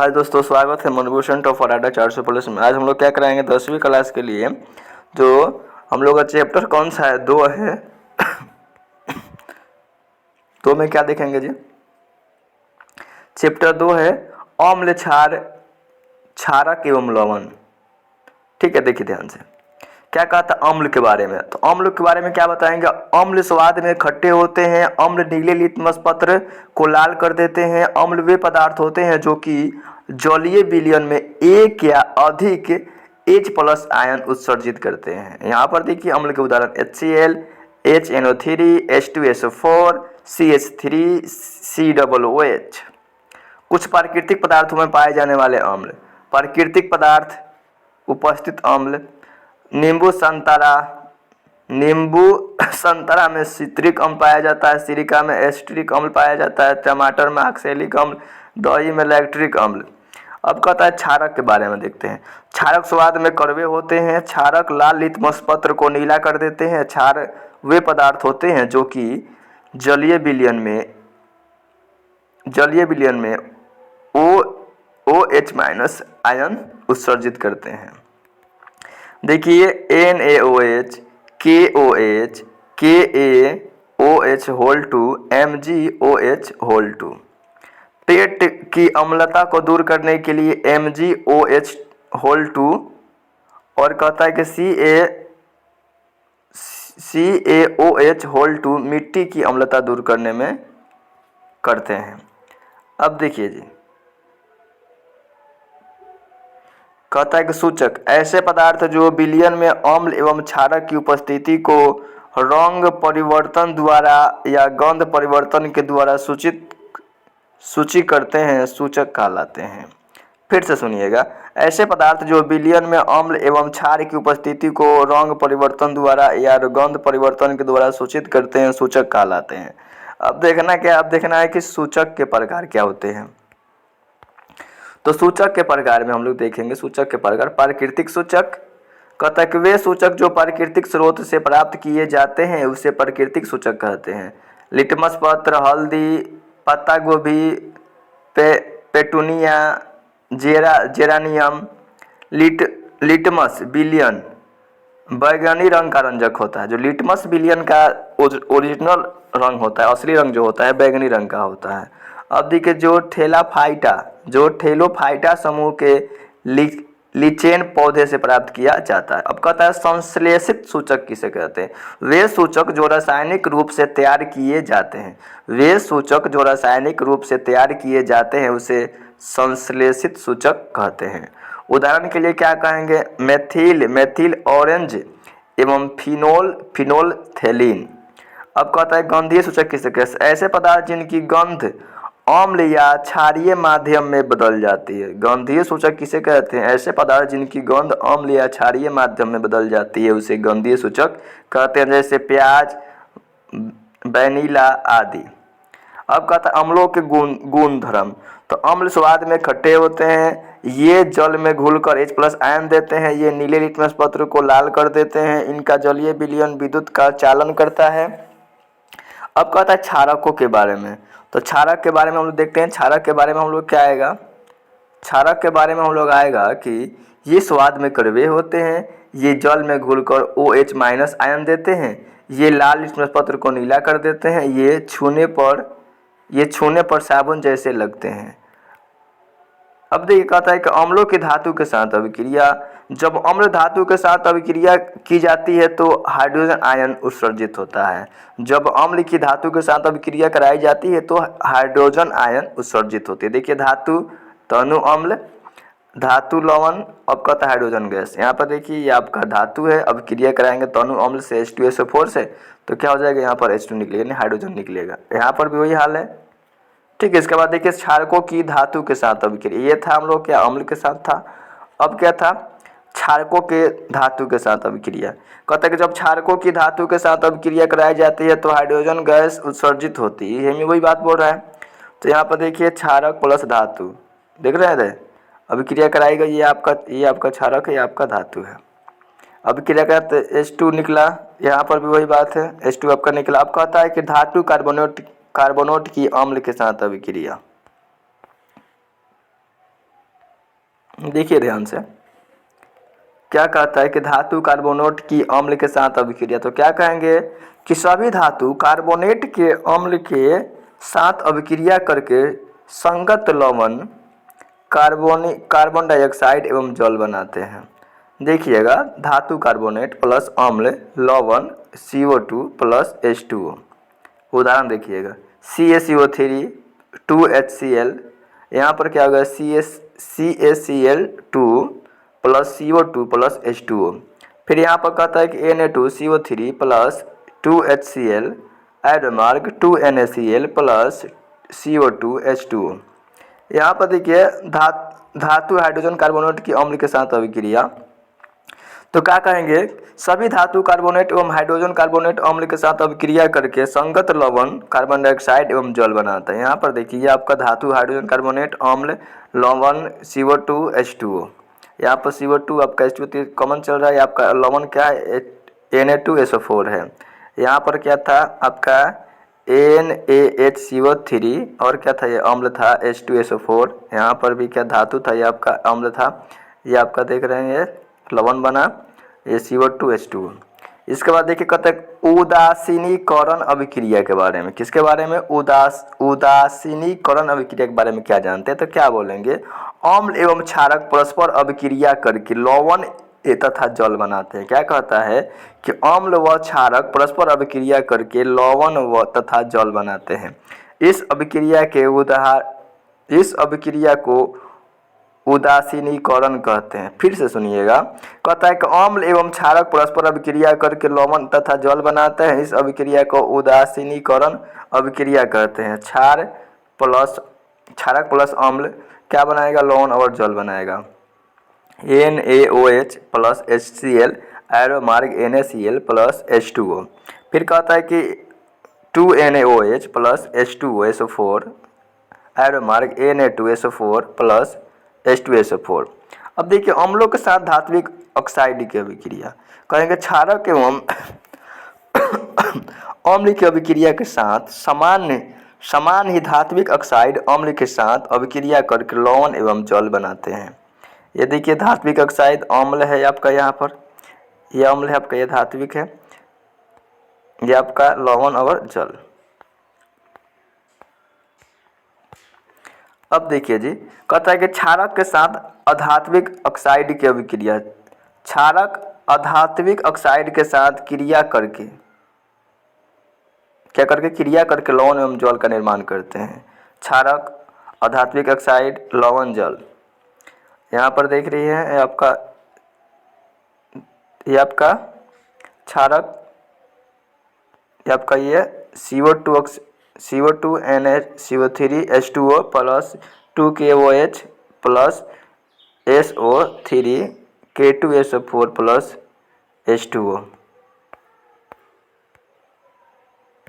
हाय दोस्तों, स्वागत है मनभूषण टॉप फॉर 400+ में। आज हम लोग क्या कराएंगे 10वीं क्लास के लिए। जो हम लोग का चैप्टर कौन सा है? 2 है। तो में क्या देखेंगे जी? चैप्टर 2 है अम्ल क्षार क्षारक एवं लवण। ठीक है, देखिए ध्यान से क्या कहता है अम्ल के बारे में। तो अम्ल के बारे में क्या बताएंगे? अम्ल स्वाद में खट्टे होते हैं। अम्ल नीले लिटमस पत्र को लाल कर देते हैं। अम्ल वे पदार्थ होते हैं जो कि जलीय विलयन में एक या अधिक H+ आयन उत्सर्जित करते हैं। यहाँ पर देखिए अम्ल के उदाहरण HCl, HNO3, H2SO4, CH3, COOH। कुछ प्राकृतिक पदार्थों में पाए जाने वाले अम्ल। प्राकृतिक पदार्थ उपस्थित अम्ल: नींबू संतरा में सिट्रिक अम्ल पाया जाता है। सिरिका में एस्टरिक अम्ल पाया जाता है। टमाटर में ऑक्सैलिक अम्ल। दही में लैक्टिक अम्ल। अब कहता है क्षारक के बारे में देखते हैं। क्षारक स्वाद में कड़वे होते हैं। क्षारक लाल लिटमस पत्र को नीला कर देते हैं। क्षार वे पदार्थ होते हैं जो कि जलीय विलयन में OH- आयन उत्सर्जित करते हैं। देखिए NaOH, KOH, KaOH2, MgOH2। पेट की अम्लता को दूर करने के लिए MgOH2 और कहता है कि CaOH2 मिट्टी की अम्लता दूर करने में करते हैं। अब देखिए जी, कहता है कि सूचक ऐसे पदार्थ जो विलयन में अम्ल एवं क्षारक की उपस्थिति को रंग परिवर्तन द्वारा या गंध परिवर्तन के द्वारा सूची करते हैं, सूचक कहलाते हैं। फिर से सुनिएगा, ऐसे पदार्थ जो विलयन में अम्ल एवं क्षार की उपस्थिति को रंग परिवर्तन द्वारा या गंध परिवर्तन के द्वारा सूचित करते हैं, सूचक कहलाते हैं। अब देखना है कि सूचक के प्रकार क्या होते हैं। तो सूचक के प्रकार में हम लोग देखेंगे। सूचक के प्रकार: प्राकृतिक सूचक। कहता है कि वे सूचक जो प्राकृतिक स्रोत से प्राप्त किए जाते हैं उसे प्राकृतिक सूचक कहते हैं। लिटमस पत्र, हल्दी, पत्ता गोभी, पेटूनिया, जेरानियम। लिटमस विलयन बैगनी रंग का रंजक होता है। जो लिटमस विलयन का ओरिजिनल रंग होता है, असली रंग जो होता है बैगनी रंग का होता है। अब देखिए जो ठेलोफाइटा समूह के लिचेन पौधे से प्राप्त किया जाता है। अब कहता है संश्लेषित सूचक किसे कहते हैं? वे सूचक जो रासायनिक रूप से तैयार किए जाते हैं उसे संश्लेषित सूचक कहते हैं। उदाहरण के लिए क्या कहेंगे? मेथिल ऑरेंज एवं फिनोल्फथेलीन। अब कहता है गंधीय सूचक किसे कहते हैं? ऐसे पदार्थ जिनकी गंध अम्ल या क्षारीय माध्यम में बदल जाती है। गंधीय सूचक किसे कहते हैं? ऐसे पदार्थ जिनकी गंध अम्ल या क्षारीय माध्यम में बदल जाती है उसे गंधीय सूचक कहते हैं, जैसे प्याज, वैनिला आदि। अब कहता है अम्लों के गुणधर्म। तो अम्ल स्वाद में खट्टे होते हैं। ये जल में घुलकर H+ आयन देते हैं। ये नीले लिटमस पत्र को लाल कर देते हैं। इनका जलीय विलयन विद्युत का चालन करता है। अब कहता है क्षारकों के बारे में। तो क्षारक के बारे में हम लोग देखते हैं। क्षारक के बारे में हम लोग क्या आएगा? क्षारक के बारे में हम लोग आएगा कि ये स्वाद में कड़वे होते हैं। ये जल में घुलकर OH- आयन देते हैं। ये लाल लिटमस पत्र को नीला कर देते हैं। ये छूने पर साबुन जैसे लगते हैं। अब देखिए कहता है कि अम्लों की धातु के साथ अभिक्रिया। जब अम्ल धातु के साथ अभिक्रिया की जाती है तो हाइड्रोजन आयन उत्सर्जित होता है। जब अम्ल की धातु के साथ अभिक्रिया कराई जाती है तो हाइड्रोजन आयन उत्सर्जित होती है। देखिए धातु तनु अम्ल, धातु लवण, अब कहता है हाइड्रोजन गैस। यहाँ पर देखिए ये आपका धातु है, अभिक्रिया कराएंगे तनु अम्ल से H2SO4 से तो क्या हो जाएगा? यहाँ पर H2 निकलेगा, यानी हाइड्रोजन निकलेगा। यहाँ पर भी वही हाल है। ठीक है, इसके बाद देखिए क्षारकों की धातु के साथ अभिक्रिया। ये था हम लोग क्या अम्ल के साथ था। अब क्या था? क्षारकों के धातु के साथ अभिक्रिया। कहता है कि जब क्षारकों की धातु के साथ अभिक्रिया कराई जाती है तो हाइड्रोजन गैस उत्सर्जित होती है। ये वही बात बोल रहा है। तो यहाँ पर देखिए क्षारक प्लस धातु, देख रहे हैं अभिक्रिया कराई गई। ये आपका क्षारक है, ये आपका धातु है। अभिक्रिया का H2 निकला। यहाँ पर भी वही बात है, H2 आपका निकला। अब कहता है कि धातु कार्बोनेट की अम्ल के साथ अभिक्रिया। देखिए ध्यान से, क्या कहता है कि धातु कार्बोनेट की अम्ल के साथ अभिक्रिया। तो क्या कहेंगे कि सभी धातु कार्बोनेट के अम्ल के साथ अभिक्रिया करके संगत लवण कार्बन डाइऑक्साइड एवं जल बनाते हैं। देखिएगा, धातु कार्बोनेट प्लस अम्ल लवण CO2 प्लस H2O। उदाहरण देखिएगा, CaCO3 2HCl, यहाँ पर क्या होगा CaCl2 plus CO2 plus H2O। फिर यहाँ पर कहता है कि Na2CO3 plus 2HCl एडमार्ग 2NaCl plus CO2 H2O। यहाँ पर देखिए धातु हाइड्रोजन कार्बोनेट की अम्ल के साथ अभिक्रिया। तो क्या कहेंगे, सभी धातु कार्बोनेट एवं हाइड्रोजन कार्बोनेट अम्ल के साथ अभिक्रिया करके संगत लवण कार्बन डाइऑक्साइड एवं जल बनाता है। यहाँ पर देखिए आपका धातु हाइड्रोजन कार्बोनेट अम्ल लवण CO2 H2O। यहाँ पर CO2 आपका H2O कॉमन चल रहा है, आपका लवण क्या है Na2SO4 है। यहाँ पर क्या था आपका NaHCO3 और क्या था, ये अम्ल था H2SO4। यहाँ पर भी क्या धातु था, ये आपका अम्ल था, ये आपका देख रहे हैं ये लवण बना, ये CO2 H2O। इसके बाद देखिए कहते हैं उदासीनीकरण अभिक्रिया के बारे में। किसके बारे में, उदासीनीकरण अभिक्रिया के बारे में क्या जानते हैं। तो क्या बोलेंगे, अम्ल एवं क्षारक परस्पर अभिक्रिया करके लवण तथा जल बनाते हैं। क्या कहता है कि अम्ल व क्षारक परस्पर अभिक्रिया करके लवण व तथा जल बनाते हैं। इस अभिक्रिया को उदासीनीकरण कहते हैं। फिर से सुनिएगा, कहता है कि अम्ल एवं क्षारक परस्पर अभिक्रिया करके लवण तथा जल बनाते हैं। इस अभिक्रिया को उदासीनीकरण अभिक्रिया कहते हैं। क्षारक प्लस अम्ल क्या बनाएगा, लवण और जल बनाएगा। NaOH प्लस HCl एरो मार्ग NaCl प्लस H2O। फिर कहता है कि 2NaOH प्लस H2SO4 एरो मार्ग Na2SO4 प्लस H2SO4। अब देखिए अम्लों के साथ धात्विक ऑक्साइड की अभिक्रिया। कहेंगे क्षारक एवं अम्ल की अभिक्रिया के साथ समान ही धात्विक ऑक्साइड अम्ल के साथ अभिक्रिया करके लवण एवं जल बनाते हैं। ये देखिए धात्विक ऑक्साइड अम्ल है आपका, यहाँ पर ये अम्ल है आपका, ये धात्विक है, ये आपका लवण और जल। अब देखिए जी, कहता है कि क्षारक के साथ अधात्विक ऑक्साइड की अभिक्रिया। क्षारक अधात्विक ऑक्साइड के साथ क्रिया करके क्रिया करके लवण एवं जल का निर्माण करते हैं। क्षारक अधात्विक ऑक्साइड लवण जल। यहाँ पर देख रही है ये आपका क्षारक, ये आपका ये CO2 NaCO3 H2O plus 2KOH plus SO3 K2SO4 plus H2O।